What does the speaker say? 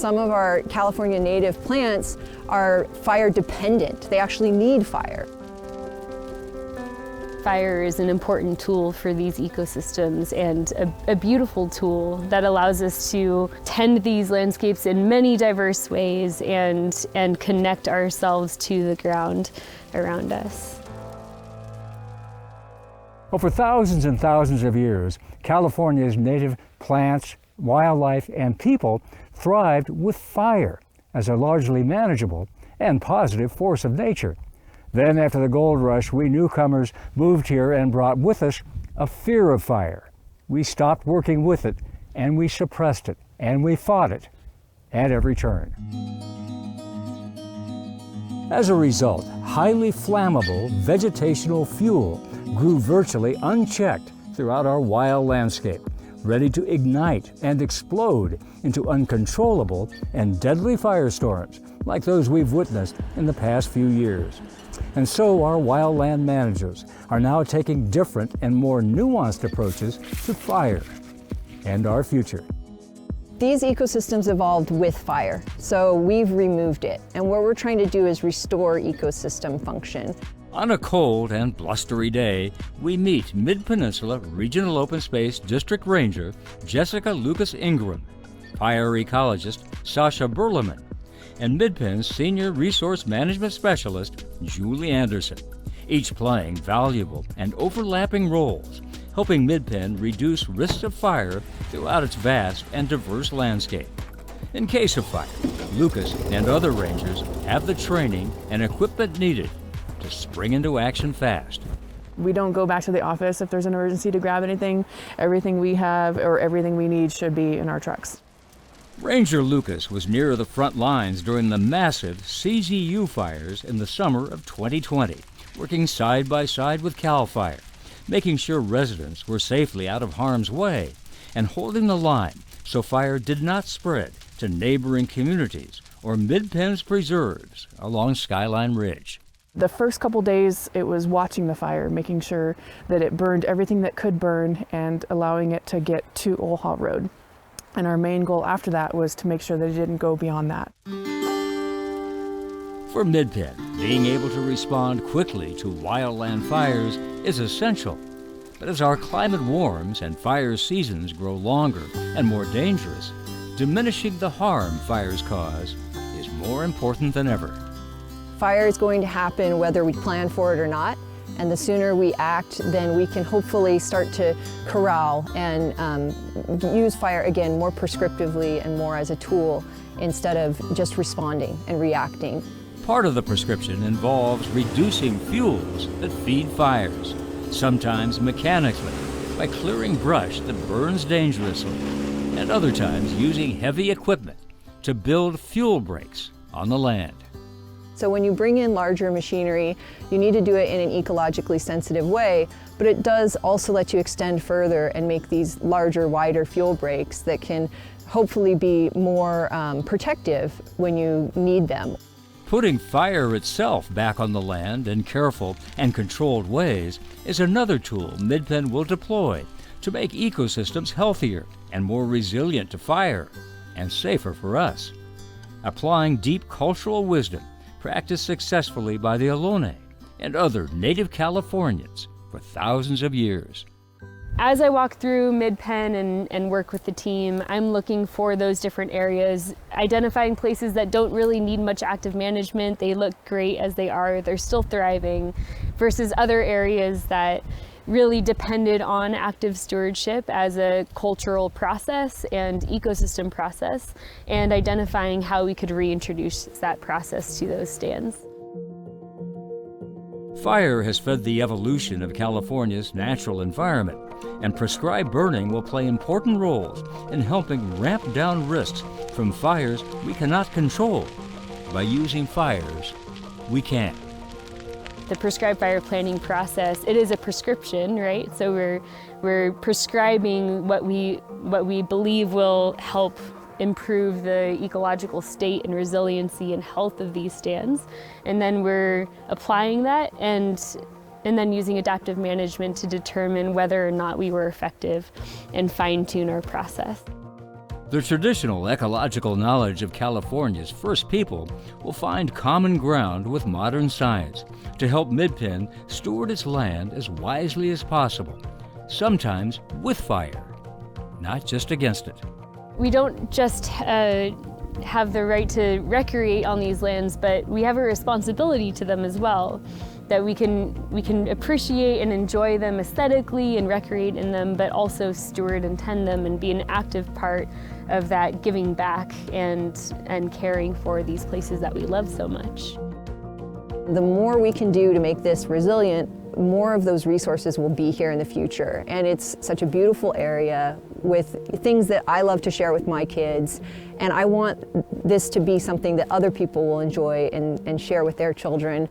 Some of our California native plants are fire dependent. They actually need fire. Fire is an important tool for these ecosystems and a beautiful tool that allows us to tend these landscapes in many diverse ways and connect ourselves to the ground around us. Well, for thousands and thousands of years, California's native plants, wildlife, and people thrived with fire as a largely manageable and positive force of nature. Then, after the gold rush, we newcomers moved here and brought with us a fear of fire. We stopped working with it, and we suppressed it, and we fought it at every turn. As a result, highly flammable vegetational fuel grew virtually unchecked throughout our wild landscape, ready to ignite and explode into uncontrollable and deadly firestorms like those we've witnessed in the past few years. And so our wildland managers are now taking different and more nuanced approaches to fire and our future. These ecosystems evolved with fire, so we've removed it. And what we're trying to do is restore ecosystem function. On a cold and blustery day, we meet Midpeninsula Regional Open Space District Ranger Jessica Lucas Ingram, fire ecologist Sasha Berleman, and Midpen's Senior Resource Management Specialist Julie Anderson, each playing valuable and overlapping roles, helping Midpen reduce risks of fire throughout its vast and diverse landscape. In case of fire, Lucas and other rangers have the training and equipment needed to spring into action fast. We don't go back to the office if there's an emergency to grab anything. Everything we have or everything we need should be in our trucks. Ranger Lucas was near the front lines during the massive CZU fires in the summer of 2020, working side by side with CAL FIRE, making sure residents were safely out of harm's way and holding the line so fire did not spread to neighboring communities or Midpen's preserves along Skyline Ridge. The first couple days, it was watching the fire, making sure that it burned everything that could burn and allowing it to get to Old Hall Road. And our main goal after that was to make sure that it didn't go beyond that. For Midpen, being able to respond quickly to wildland fires is essential. But as our climate warms and fire seasons grow longer and more dangerous, diminishing the harm fires cause is more important than ever. Fire is going to happen whether we plan for it or not, and the sooner we act, then we can hopefully start to corral and use fire again more prescriptively and more as a tool instead of just responding and reacting. Part of the prescription involves reducing fuels that feed fires, sometimes mechanically, by clearing brush that burns dangerously, and other times using heavy equipment to build fuel breaks on the land. So when you bring in larger machinery, you need to do it in an ecologically sensitive way, but it does also let you extend further and make these larger, wider fuel breaks that can hopefully be more protective when you need them. Putting fire itself back on the land in careful and controlled ways is another tool Midpen will deploy to make ecosystems healthier and more resilient to fire and safer for us. Applying deep cultural wisdom practiced successfully by the Ohlone and other native Californians for thousands of years. As I walk through Midpen and work with the team, I'm looking for those different areas, identifying places that don't really need much active management. They look great as they are, they're still thriving, versus other areas that really depended on active stewardship as a cultural process and ecosystem process, and identifying how we could reintroduce that process to those stands. Fire has fed the evolution of California's natural environment, and prescribed burning will play important roles in helping ramp down risks from fires we cannot control. By using fires we can. The prescribed fire planning process, it is a prescription, right? So we're prescribing what we believe will help improve the ecological state and resiliency and health of these stands. And then we're applying that and then using adaptive management to determine whether or not we were effective and fine-tune our process. The traditional ecological knowledge of California's first people will find common ground with modern science to help Midpen steward its land as wisely as possible, sometimes with fire, not just against it. We don't just have the right to recreate on these lands, but we have a responsibility to them as well, that we can appreciate and enjoy them aesthetically and recreate in them, but also steward and tend them and be an active part of that giving back and caring for these places that we love so much. The more we can do to make this resilient, more of those resources will be here in the future. And it's such a beautiful area with things that I love to share with my kids. And I want this to be something that other people will enjoy and share with their children.